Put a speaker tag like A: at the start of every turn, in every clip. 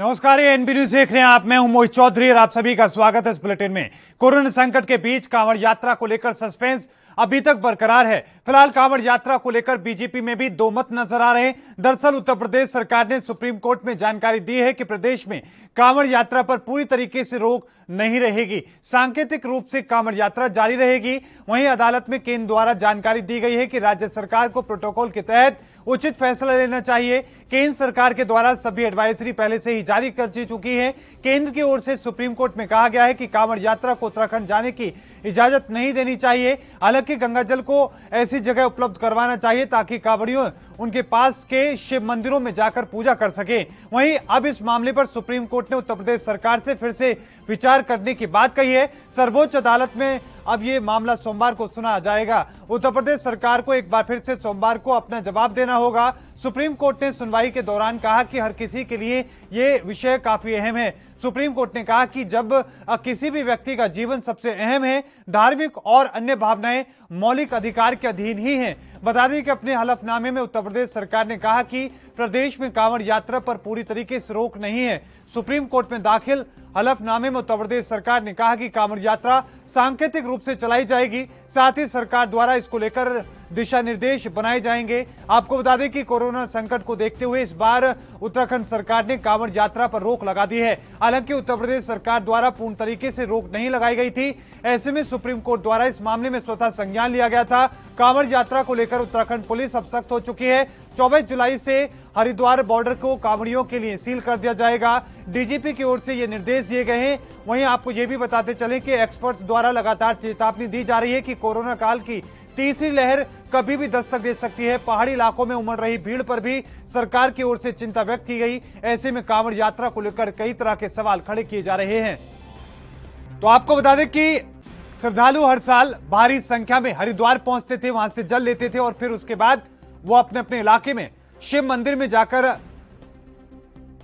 A: नमस्कार, ये NB news देख रहे हैं आप। मैं हूं मोहित चौधरी और आप सभी का स्वागत है इस बुलेटिन में। कोरोना संकट के बीच कांवड़ यात्रा को लेकर सस्पेंस अभी तक बरकरार है। फिलहाल कांवड़ यात्रा को लेकर बीजेपी में भी दो मत नजर आ रहे हैं। दरअसल उत्तर प्रदेश सरकार ने सुप्रीम कोर्ट में जानकारी दी है कि प्रदेश में कांवड़ यात्रा पर पूरी तरीके से रोक नहीं रहेगी, सांकेतिक रूप से कांवड़ यात्रा जारी रहेगी। वहीं अदालत में केंद्र द्वारा जानकारी दी गई है कि राज्य सरकार को प्रोटोकॉल के तहत उचित फैसला लेना चाहिए। केंद्र सरकार के द्वारा सभी एडवाइजरी पहले से ही जारी कर चुकी है। केंद्र की ओर से सुप्रीम कोर्ट में कहा गया है कि कांवड़ यात्रा को उत्तराखंड जाने की इजाजत नहीं देनी चाहिए। हालांकि गंगाजल को ऐसी जगह उपलब्ध करवाना चाहिए ताकि कांवड़ियों उनके पास के शिव मंदिरों में जाकर पूजा कर सके। वहीं अब इस मामले पर सुप्रीम कोर्ट ने उत्तर प्रदेश सरकार से फिर से विचार करने की बात कही है। सर्वोच्च अदालत में अब ये मामला सोमवार को सुना जाएगा। उत्तर प्रदेश सरकार को एक बार फिर से सोमवार को अपना जवाब देना होगा। सुप्रीम कोर्ट ने सुनवाई के दौरान कहा कि हर किसी के लिए ये विषय काफी अहम है। सुप्रीम कोर्ट ने कहा कि जब किसी भी व्यक्ति का जीवन सबसे अहम है, धार्मिक और अन्य भावनाएं मौलिक अधिकार के अधीन ही हैं। बता दें कि अपने हलफनामे में उत्तर प्रदेश सरकार ने कहा कि प्रदेश में कांवड़ यात्रा पर पूरी तरीके से रोक नहीं है। सुप्रीम कोर्ट में दाखिल हलफनामे में उत्तर प्रदेश सरकार ने कहा कि कांवड़ यात्रा सांकेतिक रूप से चलाई जाएगी, साथ ही सरकार द्वारा इसको लेकर दिशा निर्देश बनाए जाएंगे। आपको बता दें कि कोरोना संकट को देखते हुए इस बार उत्तराखंड सरकार ने कांवड़ यात्रा पर रोक लगा दी है। हालांकि उत्तर प्रदेश सरकार द्वारा पूर्ण तरीके से रोक नहीं लगाई गई थी। ऐसे में सुप्रीम कोर्ट द्वारा इस मामले में स्वतः संज्ञान लिया गया था। कांवड़ यात्रा को लेकर उत्तराखंड पुलिस अब सख्त हो चुकी है। 24 जुलाई से हरिद्वार बॉर्डर को कांवड़ियों के लिए सील कर दिया जाएगा। डीजीपी की ओर से ये निर्देश दिए गए हैं। वहीं आपको ये भी बताते चलें कि एक्सपर्ट्स द्वारा लगातार चेतावनी दी जा रही है कि कोरोना काल की तीसरी लहर कभी भी दस्तक दे सकती है। पहाड़ी इलाकों में उमड़ रही भीड़ पर भी सरकार की ओर से चिंता व्यक्त की गई। ऐसे में कांवड़ यात्रा को लेकर कई तरह के सवाल खड़े किए जा रहे हैं। तो आपको बता दें कि श्रद्धालु हर साल भारी संख्या में हरिद्वार पहुंचते थे, वहां से जल लेते थे और फिर उसके बाद वो अपने अपने इलाके में शिव मंदिर में जाकर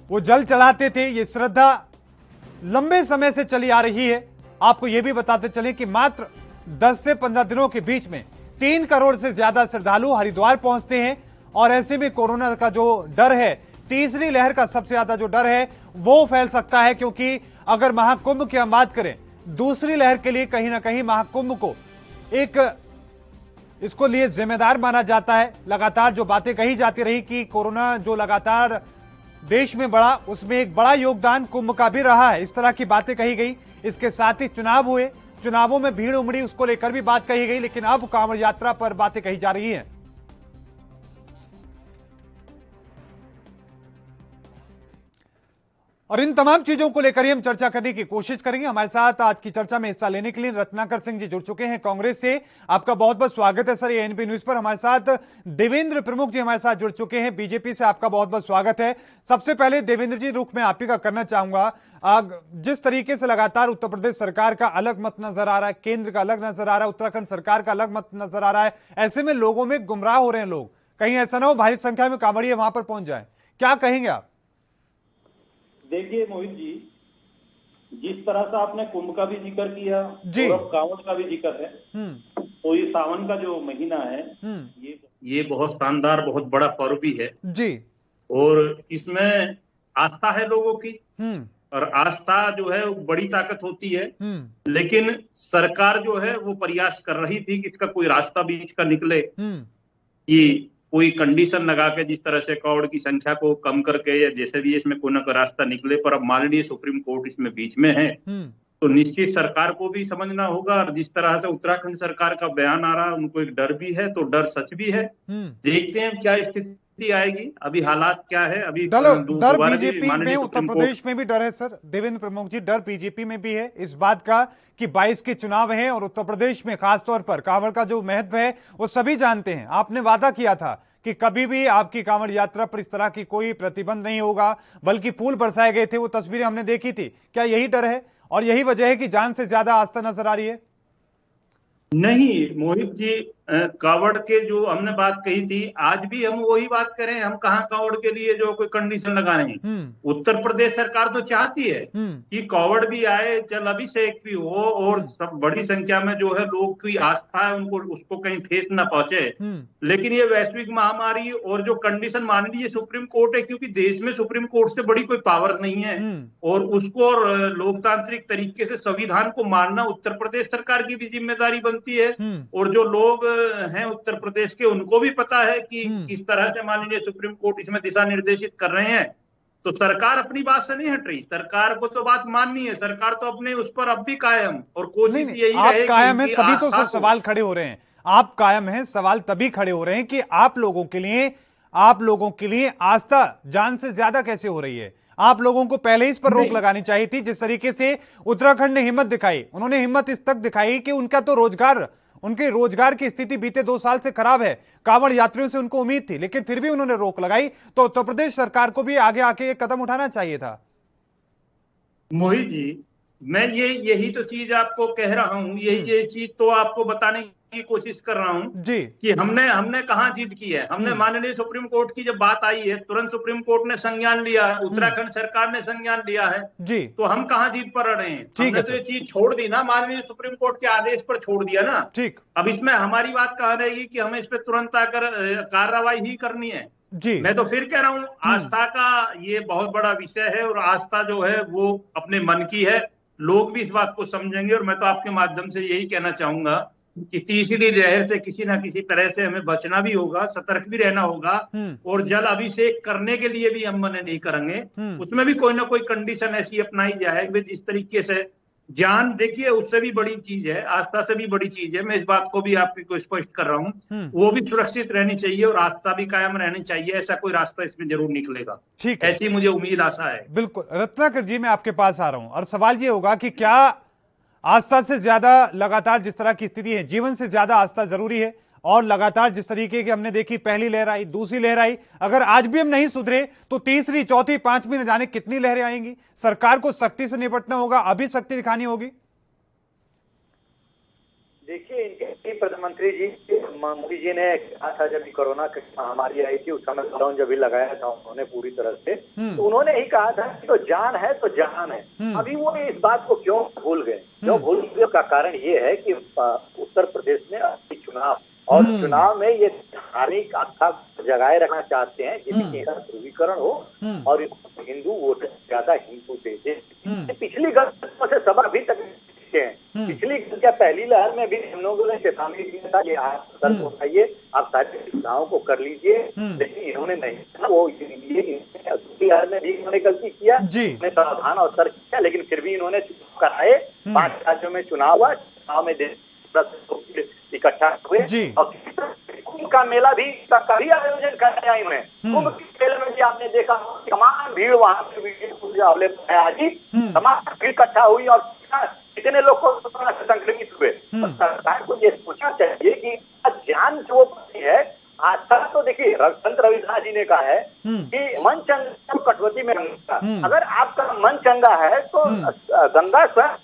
A: वो जल चढ़ाते थे। ये श्रद्धा लंबे समय से चली आ रही है। आपको यह भी बताते चलें कि मात्र 10 से 15 दिनों के बीच में 3 करोड़ से ज्यादा श्रद्धालु हरिद्वार पहुंचते हैं। और ऐसे में कोरोना का जो डर है, तीसरी लहर का सबसे ज्यादा जो डर है वो फैल सकता है, क्योंकि अगर महाकुंभ की हम बात करें, दूसरी लहर के लिए कहीं ना कहीं महाकुंभ को एक इसको लिए जिम्मेदार माना जाता है। लगातार जो बातें कही जाती रही कि कोरोना जो लगातार देश में बढ़ा, उसमें एक बड़ा योगदान कुंभ का भी रहा है, इस तरह की बातें कही गई। इसके साथ ही चुनाव हुए, चुनावों में भीड़ उमड़ी, उसको लेकर भी बात कही गई। लेकिन अब कांवड़ यात्रा पर बातें कही जा रही हैं। और इन तमाम चीजों को लेकर ही हम चर्चा करने की कोशिश करेंगे। हमारे साथ आज की चर्चा में हिस्सा लेने के लिए रत्नाकर सिंह जी जुड़ चुके हैं कांग्रेस से। आपका बहुत बहुत स्वागत है सर ये एनबी न्यूज पर। हमारे साथ देवेंद्र प्रमुख जी हमारे साथ जुड़ चुके हैं बीजेपी से। आपका बहुत बहुत स्वागत है। सबसे पहले देवेंद्र जी, रुख मैं आप ही का करना चाहूंगा। जिस तरीके से लगातार उत्तर प्रदेश सरकार का अलग मत नजर आ रहा है, केंद्र का अलग नजर आ रहा है, उत्तराखंड सरकार का अलग मत नजर आ रहा है, ऐसे में लोगों में गुमराह हो रहे हैं लोग। कहीं ऐसा ना हो भारी संख्या में कांवड़िए वहां पर पहुंच जाए, क्या कहेंगे आप?
B: देखिए मोहित जी, जिस तरह से आपने कुंभ का भी जिक्र किया
A: जी,
B: और कांवड़ का भी जिक्र है, तो ये सावन का जो महीना है ये बहुत शानदार, बहुत बड़ा पर्व भी है
A: जी।
B: और इसमें आस्था है लोगों की, और आस्था जो है वो बड़ी ताकत होती है। लेकिन सरकार जो है वो प्रयास कर रही थी कि इसका कोई रास्ता बीच का निकले, कि कोई कंडीशन लगा के जिस तरह से कांवड़ की संख्या को कम करके या जैसे भी इसमें कोई ना कोई रास्ता निकले। पर अब माननीय सुप्रीम कोर्ट इसमें बीच में है, तो निश्चित सरकार को भी समझना होगा। और जिस तरह से उत्तराखंड सरकार का बयान आ रहा है, उनको एक डर भी है, तो डर सच भी है। देखते हैं क्या स्थिति आएगी, अभी हालात क्या है। अभी
A: डर बीजेपी में, उत्तर प्रदेश में भी डर है सर देवेंद्र प्रमुख जी, डर बीजेपी में भी है इस बात का कि 22 के चुनाव हैं और उत्तर प्रदेश में खासतौर पर कांवड़ का जो महत्व है वो सभी जानते हैं। आपने वादा किया था कि कभी भी आपकी कांवड़ यात्रा पर इस तरह की कोई प्रतिबंध नहीं होगा, बल्कि फूल बरसाए गए थे, वो तस्वीरें हमने देखी थी। क्या यही डर है और यही वजह है कि जान से ज्यादा आस्था नजर आ रही है?
B: नहीं मोहित जी, कावड़ के जो हमने बात कही थी, आज भी हम वही बात करें। हम कहाँ कावड़ के लिए जो कोई कंडीशन लगा रहे हैं। उत्तर प्रदेश सरकार तो चाहती है कि कावड़ भी आए, जल अभिषेक भी हो, और सब बड़ी संख्या में जो है लोग की आस्था है उनको, उसको कहीं ठेस ना पहुंचे। लेकिन ये वैश्विक महामारी और जो कंडीशन माननीय सुप्रीम कोर्ट है, क्योंकि देश में सुप्रीम कोर्ट से बड़ी कोई पावर नहीं है, और उसको और लोकतांत्रिक तरीके से संविधान को मानना उत्तर प्रदेश सरकार की भी जिम्मेदारी बनती है। और जो लोग हैं उत्तर प्रदेश के, उनको भी पता है कि किस तरह से माननीय सुप्रीम कोर्ट इसमें दिशा निर्देशित कर रहे हैं। तो सरकार अपनी बात से नहीं हट रही, सरकार को तो बात माननी है। सरकार तो अपने उस पर अब भी कायम, और कोशिश यही
A: आप
B: रहे
A: कायम है, सभी तो सवाल खड़े हो रहे हैं। आप कायम हैं, सवाल तभी खड़े हो रहे हैं कि आप लोगों के लिए आस्था जान से ज्यादा कैसे हो रही है। आप लोगों को पहले इस पर रोक लगानी चाहिए थी। जिस तरीके से उत्तराखंड ने हिम्मत दिखाई, उन्होंने हिम्मत इस तक दिखाई कि उनका तो उनके रोजगार की स्थिति बीते 2 साल से खराब है। कांवड़ यात्रियों से उनको उम्मीद थी, लेकिन फिर भी उन्होंने रोक लगाई। तो उत्तर प्रदेश सरकार को भी आगे आके एक कदम उठाना चाहिए था।
B: मोहित जी, मैं यही तो चीज आपको कह रहा हूं, ये चीज तो आपको बताने की कोशिश कर रहा हूं
A: जी
B: कि हमने कहां जीत की है। हमने माननीय सुप्रीम कोर्ट की जब बात आई है, तुरंत सुप्रीम कोर्ट ने संज्ञान लिया है, उत्तराखंड सरकार ने संज्ञान लिया है।
A: जी,
B: तो हम कहां जीत पर रहे हैं? हमने तो ये चीज छोड़ दी ना, माननीय सुप्रीम कोर्ट के आदेश पर छोड़ दिया ना।
A: ठीक,
B: अब इसमें हमारी बात कहां रहेगी कि हमें इस पर तुरंत आकर कार्रवाई ही करनी है।
A: जी,
B: मैं तो फिर कह रहा हूं, आस्था का ये बहुत बड़ा विषय है, और आस्था जो है वो अपने मन की है। लोग भी इस बात को समझेंगे, और मैं तो आपके माध्यम से यही कहना चाहूंगा कि तीसरी लहर से किसी ना किसी तरह से हमें बचना भी होगा, सतर्क भी रहना होगा, और जल अभिषेक करने के लिए भी हम मना नहीं करेंगे। उसमें भी कोई ना कोई कंडीशन ऐसी अपनाई जाए जिस तरीके से जान, देखिए उससे भी बड़ी चीज है, आस्था से भी बड़ी चीज है। मैं इस बात को भी आपको स्पष्ट कर रहा हूं, वो भी सुरक्षित रहनी चाहिए और आस्था भी कायम रहनी चाहिए। ऐसा कोई रास्ता इसमें जरूर निकलेगा,
A: ठीक है,
B: ऐसी मुझे उम्मीद आशा है।
A: बिल्कुल। रत्नाकर जी, मैं आपके पास आ रहा हूं और सवाल ये होगा कि क्या आस्था से ज्यादा लगातार जिस तरह की स्थिति है, जीवन से ज्यादा आस्था जरूरी है? और लगातार जिस तरीके की हमने देखी, पहली लहर आई, दूसरी लहर आई, अगर आज भी हम नहीं सुधरे तो तीसरी, चौथी, पांचवी न जाने कितनी लहरें आएंगी। सरकार को सख्ती से निपटना होगा, अभी सख्ती दिखानी होगी।
C: देखिए, इनके प्रधानमंत्री जी मोदी जी ने कहा था जब कोरोना की महामारी आई थी, उस समय लॉकडाउन जब भी लगाया था उन्होंने पूरी तरह से, तो उन्होंने ही कहा था कि तो जान है तो जहान है। अभी वो इस बात को क्यों भूल गए? क्यों भूल गए का कारण ये है कि उत्तर प्रदेश में अभी चुनाव, और चुनाव में ये धार्मिक आस्था जगाए रखना चाहते हैं जिसकी ध्रुवीकरण हो और हिंदू वोट ज्यादा हिंदू भेजे। पिछली गलतियों से सब अभी तक पिछली क्या पहली लहर में भी हम लोगों ने चेतावनी दिया था कि आप सतर्क हो जाइए, आप सारी सुविधाओं को कर लीजिए, लेकिन इन्होंने नहीं। वो दूसरी लहर में भी इन्होंने गलती किया, उन्होंने सावधान और सतर्क किया, लेकिन फिर भी इन्होंने चुनाव कराए। 5 राज्यों में चुनाव हुआ, चुनाव में इकट्ठा हुए, और कुंभ का मेला भी कभी आयोजन कराया इन्होंने। कुंभ के मेले में भी आपने देखा तमाम भीड़ वहां पे तमाम भीड़ इकट्ठा हुई और कितने लोग कोरोना से संक्रमित हुए। सरकार को ये सोचना चाहिए कि जान जो है आस्था, तो देखिए संत रविदास जी ने कहा है कि मन चंगा कटवती में गंगा। अगर आपका मन चंगा है तो गंगा स्वयं,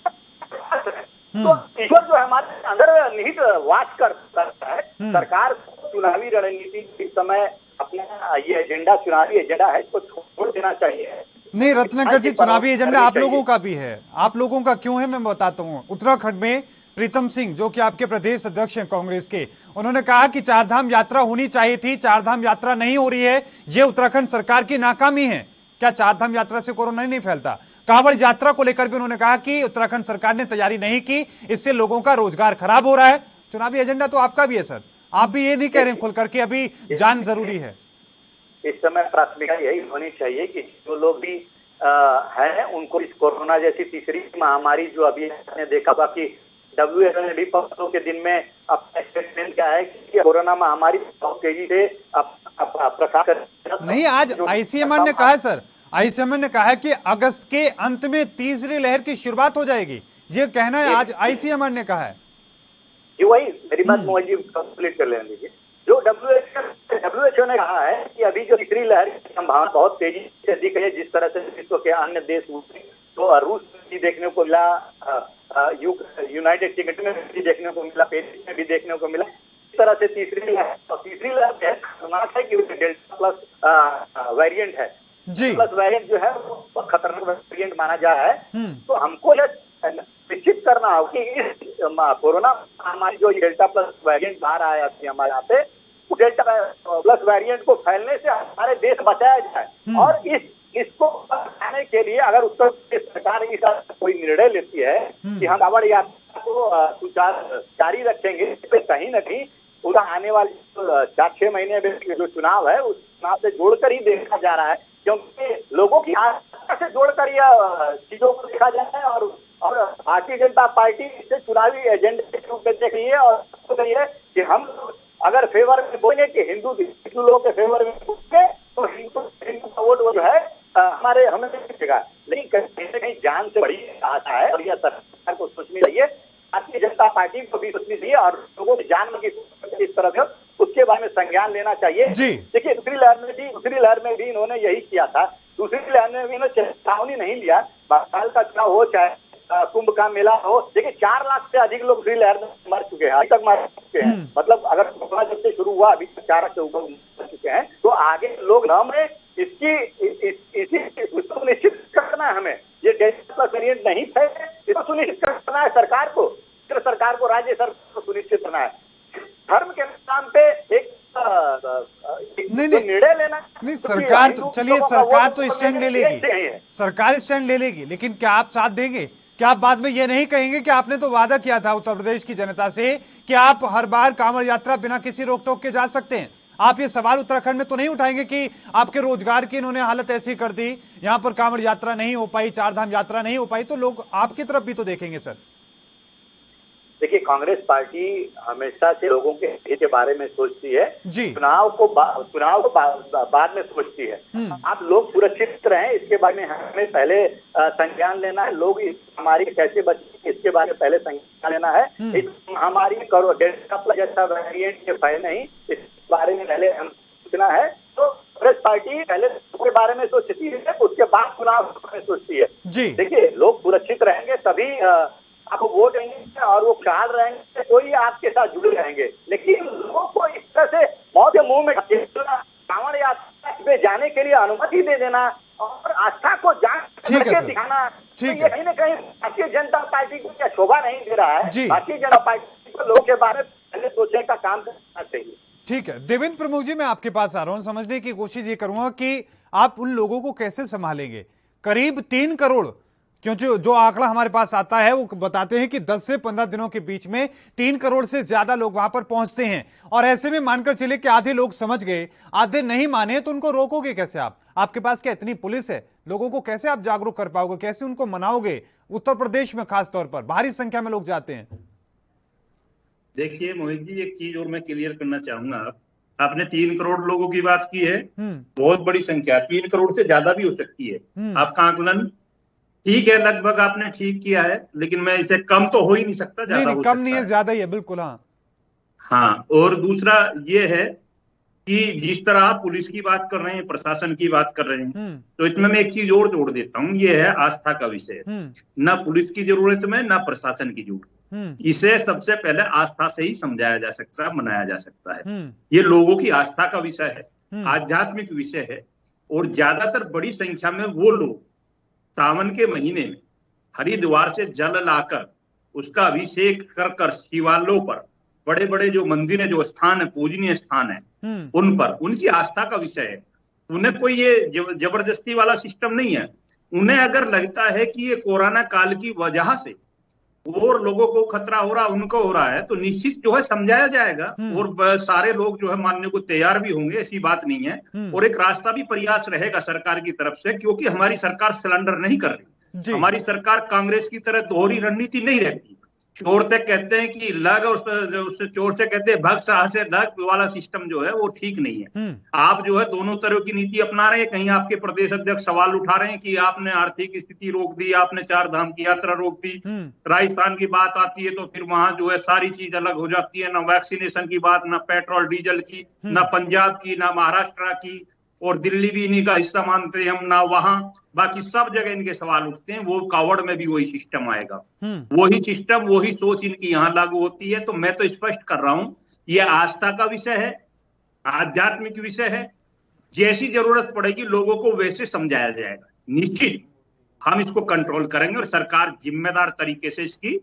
C: तो ईश्वर जो हमारे अंदर निहित वास करता है। सरकार को चुनावी रणनीति इस समय अपना ये एजेंडा, चुनावी एजेंडा है, इसको छोड़ देना चाहिए।
A: नहीं रत्नाकर जी, चुनावी एजेंडा आप लोगों का भी है। आप लोगों का क्यों है मैं बताता हूं। उत्तराखंड में प्रीतम सिंह, जो कि आपके प्रदेश अध्यक्ष हैं कांग्रेस के, उन्होंने कहा कि 4 धाम यात्रा होनी चाहिए थी, 4 धाम यात्रा नहीं हो रही है, ये उत्तराखंड सरकार की नाकामी है। क्या 4 धाम यात्रा से कोरोना नहीं फैलता? कांवड़ यात्रा को लेकर भी उन्होंने कहा कि उत्तराखंड सरकार ने तैयारी नहीं की, इससे लोगों का रोजगार खराब हो रहा है। चुनावी एजेंडा तो आपका भी है सर, आप भी ये नहीं कह रहे खुलकर के अभी जान जरूरी है।
C: इस समय प्राथमिकता यही होनी चाहिए कि जो लोग भी है उनको इस कोरोना जैसी तीसरी महामारी जो अभी आपने देखा, बाकी WHO ने भी परसों के दिन में अपना स्टेटमेंट किया है कि कोरोना महामारी बहुत तेजी से प्रसार कर
A: नहीं, आज ICMR ने कहा है सर, ICMR ने कहा है कि अगस्त के अंत में तीसरी लहर की शुरुआत हो जाएगी। ये कहना है आज ICMR ने कहा है।
C: जी वही, मेरी बात मोहन जी कंप्लीट कर लेने दीजिए। जो WHO ने कहा है कि अभी जो तीसरी लहर की संभावना बहुत तेजी से दिख रही है, जिस तरह से विश्व के अन्य देश तो रूस में भी देखने को मिला, यूनाइटेड किंगडम में भी देखने को मिला, पेरिस में भी देखने को मिला, तरह से तीसरी लहर है खतरनाक है कि डेल्टा प्लस वेरिएंट है
A: जी।
C: प्लस वेरिएंट जो है वो खतरनाक वेरिएंट माना जा रहा है। तो हमको यह निश्चित करना हो कि इस कोरोना महामारी जो डेल्टा प्लस वेरिएंट बाहर आया हमारे यहाँ पे, डेल्टा प्लस वेरिएंट को फैलने से हमारे देश बचाया जाए। और इसको बचाने के लिए अगर उत्तर प्रदेश सरकार इसका कोई निर्णय लेती है कि हम कांवड़ यात्रा को जारी रखेंगे, कहीं न कहीं पूरा आने वाले 4-6 महीने में जो चुनाव है उस चुनाव से जोड़कर ही देखा जा रहा है, क्योंकि लोगों की आस्था से जोड़कर यह चीजों को देखा जा रहा है। और भारतीय जनता पार्टी इससे चुनावी एजेंडे के रूप में देख रही है और रही है कि हम अगर फेवर में बोलेंगे कि हिंदू लोगों के फेवर में बोलेंगे तो हिंदू का वोट जो है हमें मिलेगा। लेकिन कहीं न कहीं जान से बड़ी आशा है और यह सरकार को सोचनी चाहिए, भारतीय जनता पार्टी को भी सोचनी चाहिए और लोगों की जान की इस तरह से उसके बारे में संज्ञान लेना चाहिए। देखिए दूसरी लहर में भी इन्होंने यही किया था। दूसरी लहर में भी इन्होंने चेतावनी नहीं लिया, बंगाल का चुनाव हो चाहे कुंभ का मेला हो। देखिए 4 लाख से अधिक लोग दूसरी लहर में मर चुके हैं, अभी तक मर चुके हैं। मतलब अगर कोरोना जब से शुरू हुआ अभी तक 4 लाख से ऊपर मर चुके हैं। तो आगे लोग न मरे इसको निश्चित करना है हमें। ये डेल्टा प्लस वेरिएंट नहीं है, इसको सुनिश्चित करना है सरकार को, राज्य सरकार को सुनिश्चित करना है। धर्म के नाम पे एक निर्णय लेना
A: नहीं, सरकार तो चलिए सरकार तो स्टैंड ले लेगी, सरकार स्टैंड ले लेगी, लेकिन क्या आप साथ देंगे? क्या आप बाद में ये नहीं कहेंगे कि आपने तो वादा किया था उत्तर प्रदेश की जनता से कि आप हर बार कांवड़ यात्रा बिना किसी रोक टोक के जा सकते हैं? आप ये सवाल उत्तराखंड में तो नहीं उठाएंगे कि आपके रोजगार की इन्होंने हालत ऐसी कर दी, यहां पर कांवड़ यात्रा नहीं हो पाई, 4 धाम यात्रा नहीं हो पाई, तो लोग आपकी तरफ भी तो देखेंगे सर।
C: देखिए कांग्रेस पार्टी हमेशा से लोगों के हित के बारे में सोचती है, चुनाव को बाद में सोचती है। आप लोग सुरक्षित रहें इसके बारे में हमें पहले संज्ञान लेना है। लोग इस महामारी कैसे बचे इसके बारे में पहले संज्ञान लेना है। इस महामारी में डेल्टा प्लस जैसा वेरिएंट के फैले नहीं, इस बारे में पहले हम सोचना है। तो कांग्रेस पार्टी पहले के बारे में सोचती है, उसके बाद चुनाव में सोचती है। देखिए लोग सुरक्षित रहेंगे तभी आपको वोट देंगे और वो ख्याल रहेंगे तो ही आपके साथ जुड़े रहेंगे। लेकिन लोगों को इस तरह से मौत के मुंह में कांवड़ यात्रा में जाने के लिए अनुमति दे देना और आस्था को जान करके दिखाना, तो ये कहीं न कहीं भारतीय जनता पार्टी को क्या शोभा नहीं दे रहा है। भारतीय जनता पार्टी को लोगों के बारे में पहले सोचने का काम करना चाहिए।
A: ठीक है देवेंद्र प्रमुख जी, मैं आपके पास आ रहा हूं, समझने की कोशिश ये करूंगा कि आप उन लोगों को कैसे संभालेंगे। करीब 3 करोड़, क्योंकि जो आंकड़ा हमारे पास आता है वो बताते हैं कि 10 से 15 दिनों के बीच में 3 करोड़ से ज्यादा लोग वहां पर पहुंचते हैं। और ऐसे में मानकर चले कि आधे लोग समझ गए, आधे नहीं माने, तो उनको रोकोगे कैसे आप? आपके पास क्या इतनी पुलिस है? लोगों को कैसे आप जागरूक कर पाओगे, कैसे उनको मनाओगे? उत्तर प्रदेश में खास तौर पर भारी संख्या में लोग जाते हैं।
B: देखिए मोहित जी, एक चीज और मैं क्लियर करना चाहूंगा। आपने 3 करोड़ लोगों की बात की है, बहुत बड़ी संख्या, 3 करोड़ से ज्यादा भी हो सकती है। आपका आकलन ठीक है, लगभग आपने ठीक किया है, लेकिन मैं इसे कम तो हो ही नहीं सकता, ज्यादा
A: नहीं, कम नहीं है, ज्यादा ही है, बिल्कुल।
B: हाँ, और दूसरा ये है कि जिस तरह आप पुलिस की बात कर रहे हैं, प्रशासन की बात कर रहे हैं, तो इसमें मैं एक चीज और जोड़ देता हूँ, ये है आस्था का विषय। ना पुलिस की जरूरत में, ना प्रशासन की जरूरत। इसे सबसे पहले आस्था से ही समझाया जा सकता है, मनाया जा सकता है। ये लोगों की आस्था का विषय है, आध्यात्मिक विषय है। और ज्यादातर बड़ी संख्या में वो लोग सावन के महीने में हरिद्वार से जल लाकर उसका अभिषेक कर शिवालयों पर, बड़े बड़े जो मंदिर है, जो स्थान है, पूजनीय स्थान है, उन पर उनकी आस्था का विषय है। उन्हें कोई ये जबरदस्ती वाला सिस्टम नहीं है। उन्हें अगर लगता है कि ये कोरोना काल की वजह से और लोगों को खतरा हो रहा, उनको हो रहा है, तो निश्चित जो है समझाया जाएगा और सारे लोग जो है मानने को तैयार भी होंगे, ऐसी बात नहीं है। और एक रास्ता भी प्रयास रहेगा सरकार की तरफ से, क्योंकि हमारी सरकार सिलेंडर नहीं कर रही। हमारी सरकार कांग्रेस की तरह दोहरी रणनीति नहीं रहती। चोर तक कहते हैं कि लग, उस चोर से कहते हैं भग, साह से लग वाला सिस्टम जो है वो ठीक नहीं है। आप जो है दोनों तरह की नीति अपना रहे हैं। कहीं आपके प्रदेश अध्यक्ष सवाल उठा रहे हैं कि आपने आर्थिक स्थिति रोक दी, आपने 4 धाम की यात्रा रोक दी। राजस्थान की बात आती है तो फिर वहां जो है सारी चीज अलग हो जाती है, ना वैक्सीनेशन की बात, ना पेट्रोल डीजल की, ना पंजाब की, ना महाराष्ट्र की। और दिल्ली भी इन्हीं का हिस्सा मानते हैं हम ना, वहां बाकी सब जगह इनके सवाल उठते हैं। वो कावड़ में भी वही सिस्टम आएगा, वही सिस्टम, वही सोच इनकी यहाँ लागू होती है। तो मैं तो स्पष्ट कर रहा हूं, ये आस्था का विषय है, आध्यात्मिक विषय है। जैसी जरूरत पड़ेगी लोगों को वैसे समझाया जाएगा। निश्चित हम इसको कंट्रोल करेंगे और सरकार जिम्मेदार तरीके से इसकी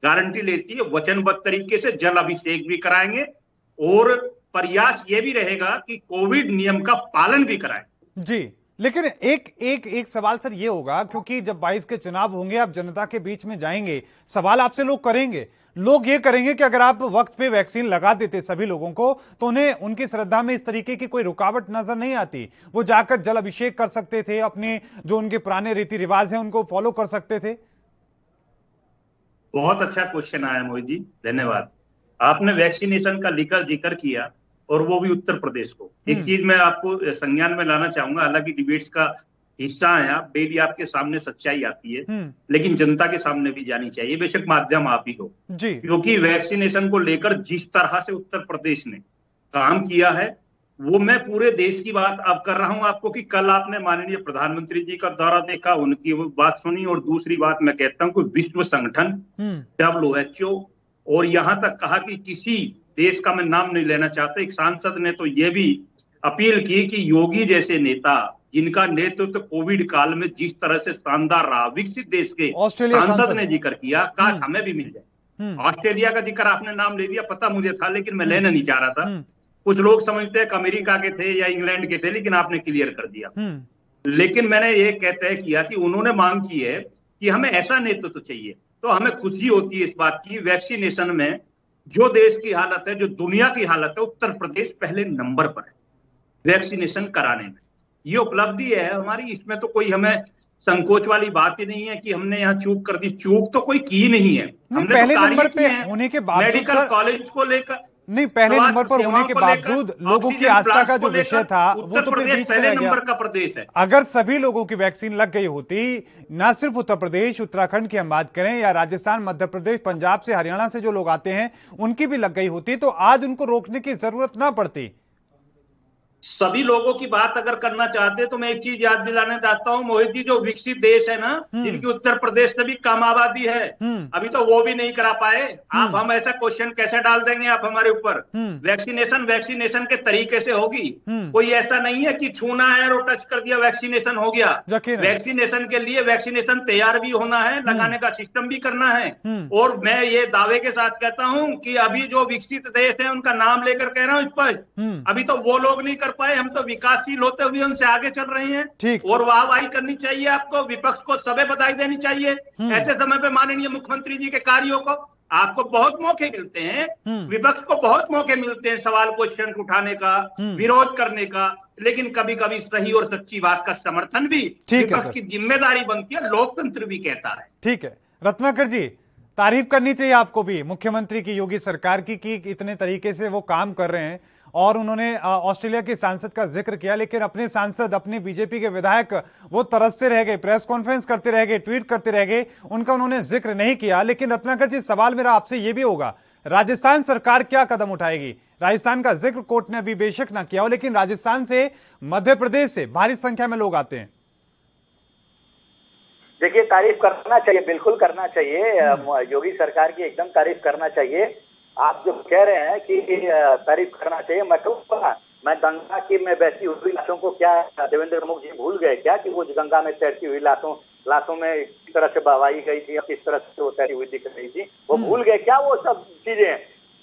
B: गारंटी लेती है, वचनबद्ध तरीके से जल अभिषेक भी कराएंगे और प्रयास ये भी रहेगा कि कोविड नियम का पालन भी कराएं।
A: जी, लेकिन एक सवाल सर ये होगा, क्योंकि जब 22 के चुनाव होंगे, आप जनता के बीच में जाएंगे, सवाल आपसे लोग करेंगे। लोग ये करेंगे कि अगर आप वक्त पे वैक्सीन लगा देते सभी लोगों को, तो उन्हें उनकी श्रद्धा में इस तरीके की कोई रुकावट नजर नहीं आती। वो जाकर जल अभिषेक कर सकते थे, अपने जो उनके पुराने रीति रिवाज हैं उनको फॉलो कर सकते थे।
B: बहुत अच्छा क्वेश्चन आया मोहित जी, धन्यवाद। आपने वैक्सीनेशन का लेकर जिक्र किया और वो भी उत्तर प्रदेश को। एक चीज मैं आपको संज्ञान में लाना चाहूंगा, हालांकि डिबेट्स का हिस्सा है आप, डेली आपके सामने सच्चाई आती है, लेकिन जनता के सामने भी जानी चाहिए, बेशक माध्यम आप ही हो जी। क्योंकि वैक्सीनेशन को लेकर जिस तरह से उत्तर प्रदेश ने काम किया है, वो मैं पूरे देश की बात अब कर रहा हूं आपको कि कल आपने माननीय प्रधानमंत्री जी का दौरा देखा, उनकी वो बात सुनी, और दूसरी बात मैं कहता हूं कि विश्व संगठन WHO और यहां तक कहा कि किसी देश का मैं नाम नहीं लेना चाहता, एक सांसद ने तो ये भी अपील की कि योगी जैसे नेता जिनका नेतृत्व कोविड काल में जिस तरह से शानदार रहा, विकसित देश के सांसद ने जिक्र किया, काश हमें भी मिल जाए। ऑस्ट्रेलिया का जिक्र आपने नाम ले दिया, पता मुझे था लेकिन मैं लेना नहीं चाह रहा था। कुछ लोग समझते हैं कि अमेरिका के थे या इंग्लैंड के थे, लेकिन आपने क्लियर कर दिया। लेकिन मैंने ये तय किया कि उन्होंने मांग की है कि हमें ऐसा नेतृत्व चाहिए। तो हमें खुशी होती है इस बात की, वैक्सीनेशन में जो देश की हालत है, जो दुनिया की हालत है, उत्तर प्रदेश पहले नंबर पर है वैक्सीनेशन कराने में। ये उपलब्धि है हमारी, इसमें तो कोई हमें संकोच वाली बात ही नहीं है कि हमने यहाँ चूक कर दी। चूक तो कोई की नहीं है, हमने
A: पहले
B: तो
A: नंबर पे होने के बावजूद
B: मेडिकल कॉलेज को लेकर
A: नहीं, पहले नंबर पर होने के बावजूद लोगों की आस्था का जो विषय था वो तो फिर बीच में रह गया।
B: नंबर का प्रदेश है।
A: अगर सभी लोगों की वैक्सीन लग गई होती, ना सिर्फ उत्तर प्रदेश, उत्तराखंड की हम बात करें या राजस्थान, मध्य प्रदेश, पंजाब से, हरियाणा से जो लोग आते हैं उनकी भी लग गई होती, तो आज उनको रोकने की जरूरत ना पड़ती।
B: सभी लोगों की बात अगर करना चाहते तो मैं एक चीज याद दिलाना चाहता हूं मोहित जी, जो विकसित देश है ना, जिनकी उत्तर प्रदेश से भी कम आबादी है, अभी तो वो भी नहीं करा पाए। आप हम ऐसा क्वेश्चन कैसे डाल देंगे आप हमारे ऊपर? वैक्सीनेशन के तरीके से होगी, कोई ऐसा नहीं है कि छूना है और टच कर दिया वैक्सीनेशन हो गया। वैक्सीनेशन के लिए वैक्सीनेशन तैयार भी होना है, लगाने का सिस्टम भी करना है। और मैं ये दावे के साथ कहता हूं कि अभी जो विकसित देश है उनका नाम लेकर कह रहा हूं स्पष्ट, अभी तो वो लोग नहीं पाए, हम तो विकासशील होते हुए उनसे आगे चल रहे हैं। और वाहवाही करनी चाहिए आपको, विपक्ष को सबे बधाई देनी चाहिए। ऐसे समय पे माननीय मुख्यमंत्री जी के कार्यों को आपको बहुत मौके मिलते हैं, विपक्ष को बहुत मौके मिलते हैं सवाल क्वेश्चन उठाने का, विरोध करने का, लेकिन कभी कभी सही और सच्ची बात का समर्थन भी विपक्ष की जिम्मेदारी बनती है, लोकतंत्र भी कहता है।
A: ठीक है रत्नाकर जी, तारीफ करनी चाहिए आपको भी मुख्यमंत्री की, योगी सरकार की, कि इतने तरीके से वो काम कर रहे हैं। और उन्होंने ऑस्ट्रेलिया के सांसद का जिक्र किया, लेकिन अपने सांसद, अपने बीजेपी के विधायक वो तरसते रह गए, प्रेस कॉन्फ्रेंस करते रह गए, ट्वीट करते रह गए, उनका उन्होंने जिक्र नहीं किया। लेकिन रत्नाकर जी, सवाल मेरा आपसे ये भी होगा, राजस्थान सरकार क्या कदम उठाएगी? राजस्थान का जिक्र कोर्ट ने अभी बेशक ना किया हो, लेकिन राजस्थान से, मध्य प्रदेश से भारी संख्या में लोग आते हैं।
C: देखिए, तारीफ करना चाहिए, बिल्कुल करना चाहिए, योगी सरकार की एकदम तारीफ करना चाहिए। आप जो कह रहे हैं कि तारीफ करना चाहिए, मैं कहूँगा, मैं गंगा की में बहती हुई लाशों को क्या देवेंद्र प्रमुख जी भूल गए क्या कि वो गंगा में तैरती हुई लाशों में किस तरह से बहाई गई थी, किस तरह से वो तैरती हुई दिख रही थी, वो भूल गए क्या वो सब चीजें?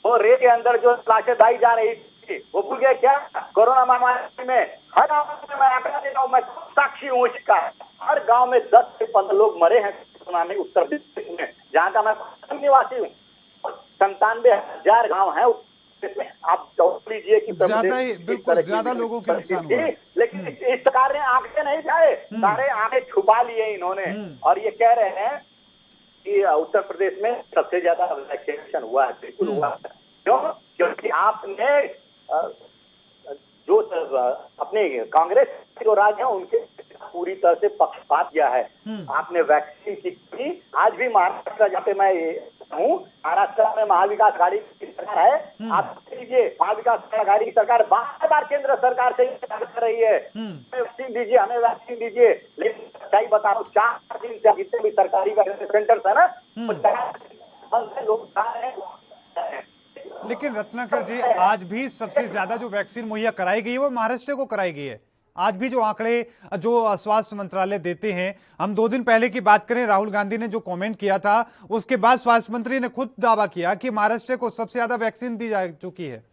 C: वो रेत के अंदर जो लाशें दाई जा रही थी वो भूल गए क्या? कोरोना महामारी में हर गाँव में, मैं आंकड़ा देता हूँ, मैं साक्षी हूँ इसका, हर गाँव में 10 से 15 लोग मरे हैं कोरोना में उत्तर प्रदेश में, जहाँ का मैं निवासी हूँ। 97,000 गाँव है, आप जोड़ लीजिए कि
A: बिल्कुल ज्यादा लोगों के नुकसान हुआ।
C: लेकिन इस सरकार ने आंखें नहीं जाए, सारे आंखें छुपा लिए इन्होंने, और ये कह रहे हैं कि उत्तर प्रदेश में सबसे ज्यादा वैक्सीनेशन हुआ है। बिल्कुल हुआ है। क्यों? क्योंकि आपने जो अपने कांग्रेस जो राज है उनके पूरी तरह से पक्षपात किया है। आपने वैक्सीन की, आज भी महाराष्ट्र जहाँ पे मैं हूँ, महाराष्ट्र में महाविकास आघाड़ी की सरकार है। आप लीजिए, महाविकास आघाड़ी की सरकार बार बार केंद्र सरकार से कर रही है, वैक्सीन दीजिए, हमें वैक्सीन दीजिए। लेकिन सच्चाई बता रहा हूँ, 4 दिन से जितने भी सरकारी सेंटर है ना, लोग खा रहे हैं।
A: लेकिन रत्नाकर जी, आज भी सबसे ज्यादा जो वैक्सीन मुहैया कराई गई है वो महाराष्ट्र को कराई गई है। आज भी जो आंकड़े जो स्वास्थ्य मंत्रालय देते हैं, हम 2 दिन पहले की बात करें, राहुल गांधी ने जो कमेंट किया था, उसके बाद स्वास्थ्य मंत्री ने खुद दावा किया कि महाराष्ट्र को सबसे ज्यादा वैक्सीन दी जा चुकी है।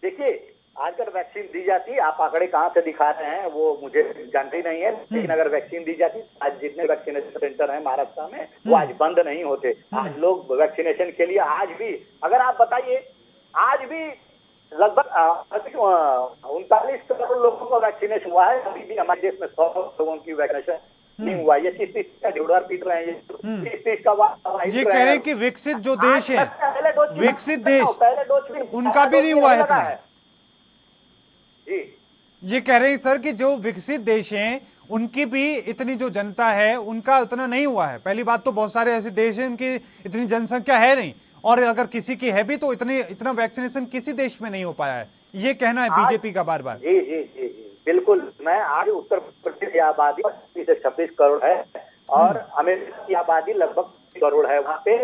C: देखिए, आजकल वैक्सीन दी जाती, आप आंकड़े कहां से दिखा रहे हैं वो मुझे जानकारी नहीं है, लेकिन अगर वैक्सीन दी जाती, आज जितने वैक्सीनेशन सेंटर हैं महाराष्ट्र में वो आज बंद नहीं होते। आज लोग वैक्सीनेशन के लिए, आज भी अगर आप बताइए, आज भी लगभग 39 करोड़ लोगों को वैक्सीनेशन हुआ है। अभी भी हमारे देश में 100 लोगों की वैक्सीनेशन नहीं हुआ। ये 30 का जोरदार पीट रहे हैं, ये 30 का
A: ये कह रहे हैं कि विकसित जो देश है, विकसित देश,
C: पहले डोज
A: उनका भी नहीं हुआ है
C: जी।
A: ये कह रहे हैं सर कि जो विकसित देश हैं उनकी भी इतनी जो जनता है उनका उतना नहीं हुआ है। पहली बात तो बहुत सारे ऐसे देश हैं उनकी इतनी जनसंख्या है नहीं, और अगर किसी की है भी तो इतना वैक्सीनेशन किसी देश में नहीं हो पाया है, ये कहना है बीजेपी का बार बार।
C: जी जी जी जी बिल्कुल। मैं आज उत्तर प्रदेश की आबादी 26 करोड़ है और अमेरिका की आबादी लगभग करोड़ है। वहाँ पे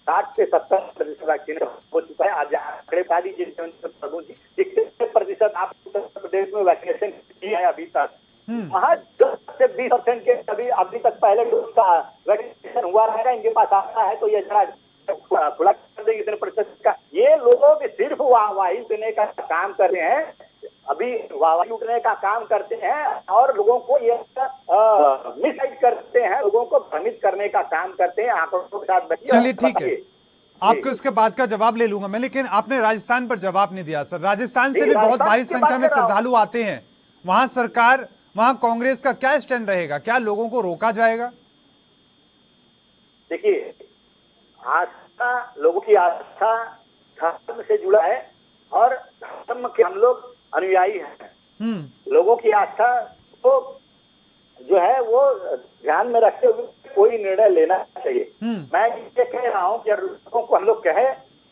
C: 60 से 70% वैक्सीन हो चुका है। आज आंकड़े बता दीजिए, कितने प्रतिशत आप उत्तर प्रदेश में वैक्सीनेशन की है अभी तक? वहाँ 10 से 20% के अभी तक पहले डोज का वैक्सीनेशन हुआ रहेगा। इनके पास आता है तो ये जरा खुला कर देंगे इतने प्रतिशत का। ये लोग सिर्फ वाहवाही देने का काम कर रहे हैं, अभी वाहवाही लूटने का काम करते हैं और लोगों को ये मिसगाइड करते हैं, लोगों को भ्रमित करने का काम करते हैं आंकड़ों के साथ।
A: चलिए ठीक है, आपके उसके बाद का जवाब ले लूंगा मैं, लेकिन आपने राजस्थान पर जवाब नहीं दिया सर। राजस्थान से भी बहुत भारी संख्या में श्रद्धालु आते हैं, वहां सरकार, वहां कांग्रेस का क्या स्टैंड रहेगा? क्या लोगों को रोका जाएगा?
C: देखिए, आस्था, लोगों की आस्था धर्म से जुड़ा है और धर्म के हम लोग अनुयायी हैं। लोगों की आस्था को जो है वो ध्यान में रखते हुए कोई निर्णय लेना चाहिए। मैं ये कह रहा हूँ कि लोगों को हम लोग कहे,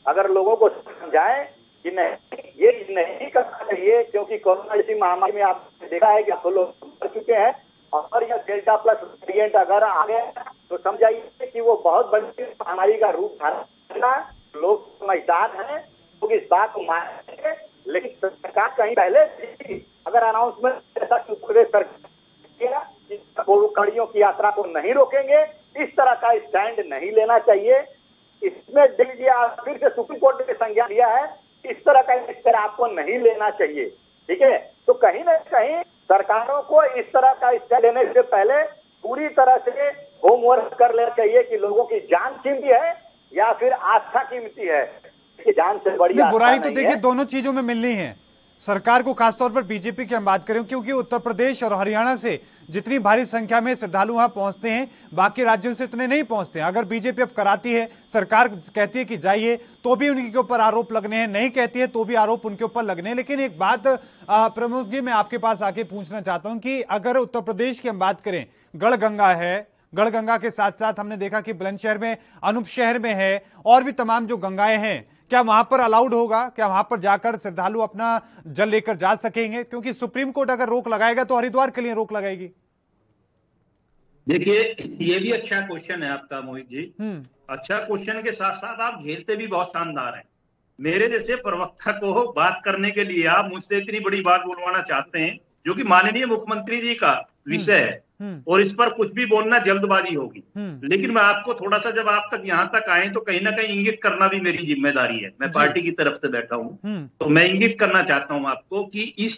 C: अगर लोगों को समझाएं कि नहीं, ये नहीं करना चाहिए, क्योंकि कोरोना जैसी महामारी में आपने देखा है कि आप लोग मर चुके हैं और यह डेल्टा प्लस वेरिएंट अगर आ गया तो समझाइए कि वो बहुत बड़ी महामारी का रूप धारण करेगा। लोग समझदार हैं, लोग इस बात को मानेंगे, लेकिन सरकार कहीं पहले अगर अनाउंसमेंट ऐसा प्रदेश सरकार कड़ियों की यात्रा को नहीं रोकेंगे, इस तरह का स्टैंड नहीं लेना चाहिए। इसमें फिर से सुप्रीम कोर्ट ने संज्ञान लिया है, इस तरह का स्टैंड आपको नहीं लेना चाहिए। ठीक है, तो कहीं ना कहीं सरकारों को इस तरह का स्टैंड लेने से पहले पूरी तरह से होमवर्क कर लेना चाहिए कि लोगों की जान कीमती है या फिर आस्था कीमती है। जान से बड़ी
A: बुराई तो देखिए दोनों चीजों में मिलनी है। सरकार को, खासतौर पर बीजेपी की हम बात करें, क्योंकि उत्तर प्रदेश और हरियाणा से जितनी भारी संख्या में श्रद्धालु वहां पहुंचते हैं, बाकी राज्यों से इतने नहीं पहुंचते हैं। अगर बीजेपी अब कराती है, सरकार कहती है कि जाइए, तो भी उनके ऊपर आरोप लगने हैं, नहीं कहती है तो भी आरोप उनके ऊपर लगने हैं। लेकिन एक बात प्रमुख जी, मैं आपके पास आके पूछना चाहता हूं कि अगर उत्तर प्रदेश की हम बात करें, गढ़गंगा है, गढ़गंगा के साथ साथ हमने देखा कि बुलंदशहर में, अनूप शहर में है, और भी तमाम जो गंगाएं हैं, क्या वहां पर अलाउड होगा? क्या वहां पर जाकर श्रद्धालु अपना जल लेकर जा सकेंगे? क्योंकि सुप्रीम कोर्ट अगर रोक लगाएगा तो हरिद्वार के लिए रोक लगाएगी।
B: देखिए, ये भी अच्छा क्वेश्चन है आपका मोहित जी। अच्छा क्वेश्चन के साथ साथ आप घेरते भी बहुत शानदार हैं। मेरे जैसे प्रवक्ता को बात करने के लिए आप मुझसे इतनी बड़ी बात बोलवाना चाहते हैं, जो कि माननीय मुख्यमंत्री जी का विषय है, और इस पर कुछ भी बोलना जल्दबाजी होगी। लेकिन मैं आपको थोड़ा सा, जब आप तक यहां तक आए तो कहीं ना कहीं इंगित करना भी मेरी जिम्मेदारी है। मैं पार्टी की तरफ से बैठा हूं तो मैं इंगित करना चाहता हूं आपको कि इस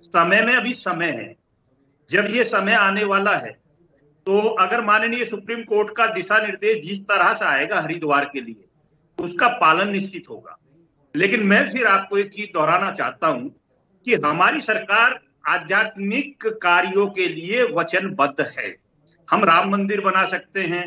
B: समय में अभी समय है, जब ये समय आने वाला है तो अगर माननीय सुप्रीम कोर्ट का दिशा निर्देश जिस तरह से आएगा हरिद्वार के लिए, उसका पालन निश्चित होगा। लेकिन मैं फिर आपको एक चीज दोहराना चाहता हूं कि हमारी सरकार आध्यात्मिक कार्यों के लिए वचनबद्ध है। हम राम मंदिर बना सकते हैं,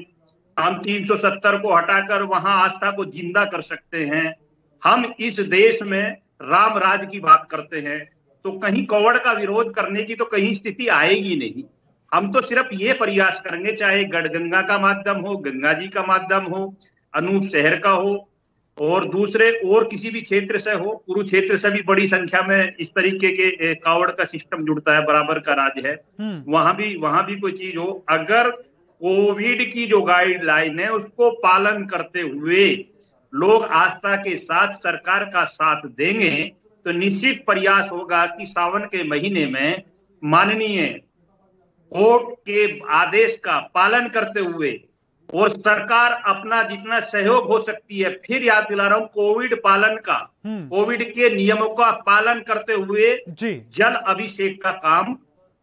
B: हम 370 को हटाकर वहां आस्था को जिंदा कर सकते हैं, हम इस देश में राम राज की बात करते हैं, तो कहीं कौवड़ का विरोध करने की तो कहीं स्थिति आएगी नहीं। हम तो सिर्फ ये प्रयास करेंगे, चाहे गढ़गंगा का माध्यम हो, गंगा जी का माध्यम हो, अनूप शहर का हो, और दूसरे और किसी भी क्षेत्र से हो, कुरुक्षेत्र से भी बड़ी संख्या में इस तरीके के कावड़ का सिस्टम जुड़ता है, बराबर का राज है, वहां भी कोई चीज हो, अगर कोविड की जो गाइडलाइन है उसको पालन करते हुए लोग आस्था के साथ सरकार का साथ देंगे तो निश्चित प्रयास होगा कि सावन के महीने में माननीय कोर्ट के आदेश का पालन करते हुए और सरकार अपना जितना सहयोग हो सकती है, फिर याद दिला रहा हूं, कोविड पालन का, कोविड के नियमों का पालन करते हुए जल अभिषेक का काम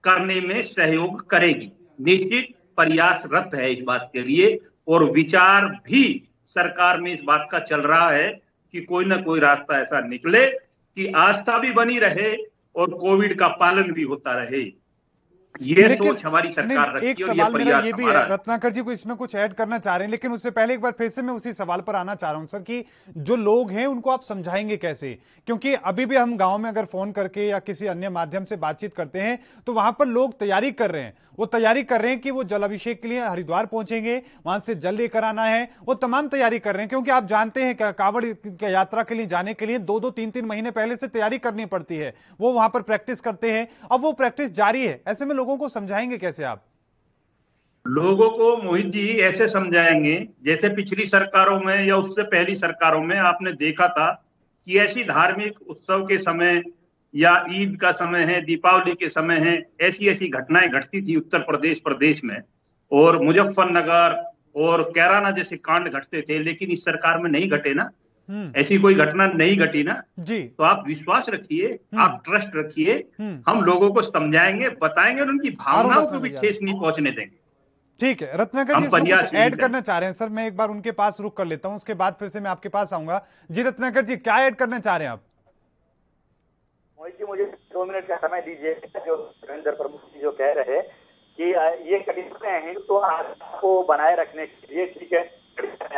B: करने में सहयोग करेगी। निश्चित प्रयासरत है इस बात के लिए, और विचार भी सरकार में इस बात का चल रहा है कि कोई ना कोई रास्ता ऐसा निकले कि आस्था भी बनी रहे और कोविड का पालन भी होता रहे। ये सोच हमारी सरकार रखती है।
A: एक सवाल मेरा ये भी है, रत्नाकर जी को इसमें कुछ ऐड करना चाह रहे हैं, लेकिन उससे पहले एक बार फिर से मैं उसी सवाल पर आना चाह रहा हूं सर कि जो लोग हैं उनको आप समझाएंगे कैसे? क्योंकि अभी भी हम गांव में अगर फोन करके या किसी अन्य माध्यम से बातचीत करते हैं तो वहां पर लोग तैयारी कर रहे हैं, वो तैयारी कर रहे हैं कि वो जल अभिषेक के लिए हरिद्वार पहुंचेंगे, वहां से जल लेकर आना है, वो तमाम तैयारी कर रहे हैं, क्योंकि आप जानते हैं कांवड़ यात्रा के लिए जाने के लिए 2-2, 3-3 महीने पहले से तैयारी करनी पड़ती है। वो वहां पर प्रैक्टिस करते हैं, अब वो प्रैक्टिस जारी है, ऐसे में लोगों को समझाएंगे कैसे आप?
B: लोगों को मोहित जी ऐसे समझाएंगे जैसे पिछली सरकारों में या उससे पहली सरकारों में आपने देखा था कि ऐसी धार्मिक उत्सव के समय या ईद का समय है, दीपावली के समय है, ऐसी ऐसी घटनाएं घटती थी उत्तर प्रदेश में, और मुजफ्फरनगर और कैराना जैसे कांड घटते थे, लेकिन इस सरकार में नहीं घटे ना, ऐसी कोई घटना नहीं घटी ना जी। तो आप विश्वास रखिए, आप ट्रस्ट रखिए, हम लोगों को समझाएंगे, बताएंगे और उनकी भावनाओं को भी ठेस नहीं पहुंचने देंगे।
A: ठीक है, रत्नाकर जी कुछ ऐड करना चाह रहे हैं सर, मैं एक बार उनके पास रुक कर लेता हूं, उसके बाद फिर से मैं आपके पास आऊंगा। जी रत्नाकर जी, क्या ऐड करना चाह रहे हैं आप?
C: मोहित जी, मुझे 2 मिनट का समय दीजिए। जो सुरेंद्र प्रमुख जी जो कह रहे कि ये कठिनाइयां हैं तो आपको बनाए रखने के लिए, ठीक है,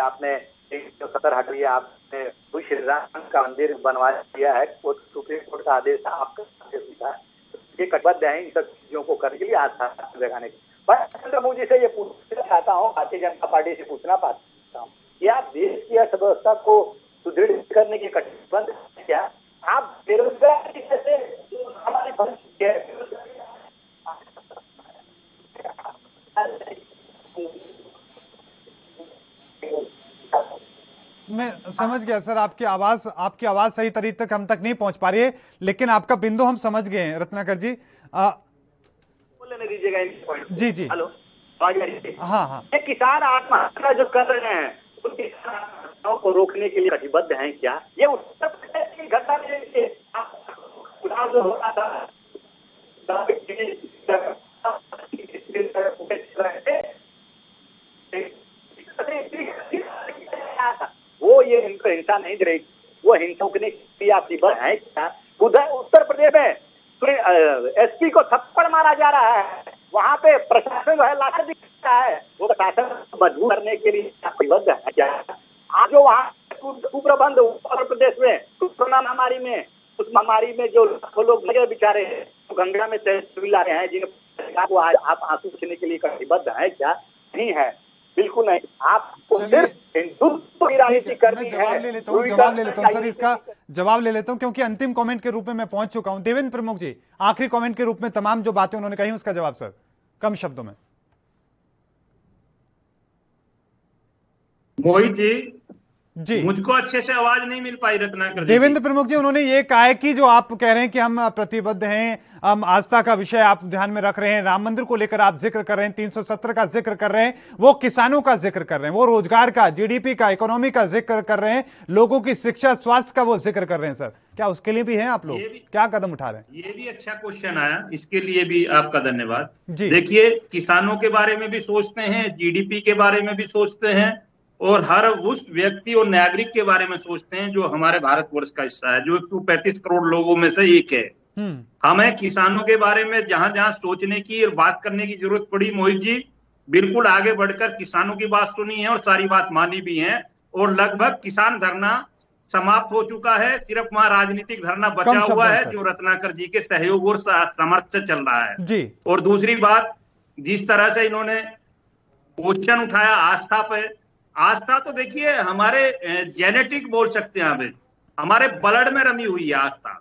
C: आपने 170 हटाई, आपने श्री राम का मंदिर बनवा दिया है, सुप्रीम कोर्ट का आदेश आपका, ये कटिबद्ध है इन सब चीजों को करने के लिए, आस्था जगाने के। प्रमुख जी से ये पूछना चाहता हूँ, भारतीय जनता पार्टी से पूछना चाहता हूँ कि आप देश की अर्थव्यवस्था को सुदृढ़ करने के कटिबद्ध क्या? आप बेरोजगार कैसे हमारे
A: मैं समझ गया सर, आपकी आवाज सही तरीके तक हम तक नहीं पहुंच पा रही है, लेकिन आपका बिंदु हम समझ गए हैं रत्नाकर जी।
C: बोलने दीजिएगा।
A: जी जी,
C: हेलो,
A: हाँ,
C: ये किसान आत्महत्या जो कर रहे हैं उन किसान आत्महत्याओं को रोकने के लिए कटिबद्ध हैं क्या? ये उत्तर प्रदेश की घटना चुनाव जो हो रहा था, वो ये इनको हिंसा नहीं दे रही, वो हिंसा के लिए आप प्रतिबद्ध हैं क्या? उधर उत्तर प्रदेश में एसपी को थप्पड़ मारा जा रहा है, वहाँ पे प्रशासन जो है लाठा दिख रहा है, वो प्रशासन मजबूर करने के लिए प्रतिबद्ध है क्या? आज जो वहाँ कुप्रबंध उत्तर प्रदेश में कोरोना महामारी में, उस महामारी में जो लाखों लोग लगे बेचारे तो गंगा में तहसील ला रहे हैं, जिनको आज आप आंसू बचने के लिए कटिबद्ध है क्या? नहीं है, बिल्कुल नहीं। आपको सिर्फ हिंदुत्व की राजनीति करनी है।
A: जवाब ले लेता हूँ सर, इसका जवाब ले लेता हूं, क्योंकि अंतिम कमेंट के रूप में मैं पहुंच चुका हूं। देवेंद्र प्रमुख जी, आखिरी कमेंट के रूप में तमाम जो बातें उन्होंने कही उसका जवाब सर, कम शब्दों में।
B: मोहित जी, मुझको अच्छे से आवाज नहीं मिल पाई रत्नाकर जी।
A: देवेंद्र प्रमुख जी, उन्होंने ये कहा है कि जो आप कह रहे हैं कि हम प्रतिबद्ध हैं, हम आस्था का विषय आप ध्यान में रख रहे हैं, राम मंदिर को लेकर आप जिक्र कर रहे हैं, 370 का जिक्र कर रहे हैं, वो किसानों का जिक्र कर रहे हैं, वो रोजगार का, जीडीपी का, इकोनॉमी का जिक्र कर रहे हैं, लोगों की शिक्षा स्वास्थ्य का वो जिक्र कर रहे हैं। सर, क्या उसके लिए भी हैं आप लोग, क्या कदम उठा रहे हैं?
B: ये भी अच्छा क्वेश्चन आया, इसके लिए भी आपका धन्यवाद। देखिए, किसानों के बारे में भी सोचते हैं, जीडीपी के बारे में भी सोचते हैं, और हर उस व्यक्ति और नागरिक के बारे में सोचते हैं जो हमारे भारतवर्ष का हिस्सा है, जो 135 करोड़ लोगों में से एक है। हमें किसानों के बारे में जहां जहां सोचने की और बात करने की जरूरत पड़ी, मोहित जी, बिल्कुल आगे बढ़कर किसानों की बात सुनी है और सारी बात मानी भी है, और लगभग किसान धरना समाप्त हो चुका है, सिर्फ वहां राजनीतिक धरना बचा हुआ है जो रत्नाकर जी के सहयोग और सामर्थ्य से चल रहा है। और दूसरी बात, जिस तरह से इन्होंने क्वेश्चन उठाया आस्था पे, आस्था तो देखिए हमारे जेनेटिक बोल सकते हैं, हमें हमारे ब्लड में रमी हुई है आस्था।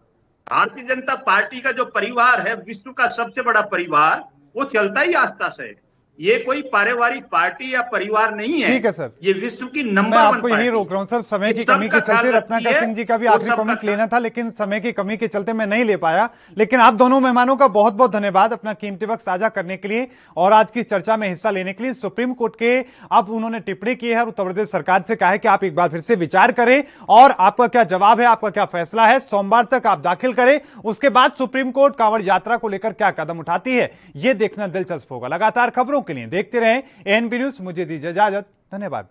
B: भारतीय जनता पार्टी का जो परिवार है, विश्व का सबसे बड़ा परिवार, वो चलता ही आस्था से। ये कोई पारिवारिक पार्टी या परिवार नहीं है।
A: ठीक है सर,
B: ये विश्व की नंबर
A: मैं आपको
B: 1
A: यही रोक रहा हूं सर, समय की कमी के चलते। रत्नाकर सिंह जी का भी आखिरी कमेंट लेना था, लेकिन समय की कमी के चलते मैं नहीं ले पाया। लेकिन आप दोनों मेहमानों का बहुत बहुत धन्यवाद अपना कीमती वक्त साझा करने के लिए और आज की चर्चा में हिस्सा लेने के लिए। सुप्रीम कोर्ट के अब उन्होंने टिप्पणी की है और उत्तर प्रदेश सरकार से कहा है कि आप एक बार फिर से विचार करें और आपका क्या जवाब है, आपका क्या फैसला है, सोमवार तक आप दाखिल करें। उसके बाद सुप्रीम कोर्ट कांवड़ यात्रा को लेकर क्या कदम उठाती है, यह देखना दिलचस्प होगा। लगातार खबरों के लिए देखते रहें एएनबी न्यूज। मुझे दीजिए इजाजत, धन्यवाद।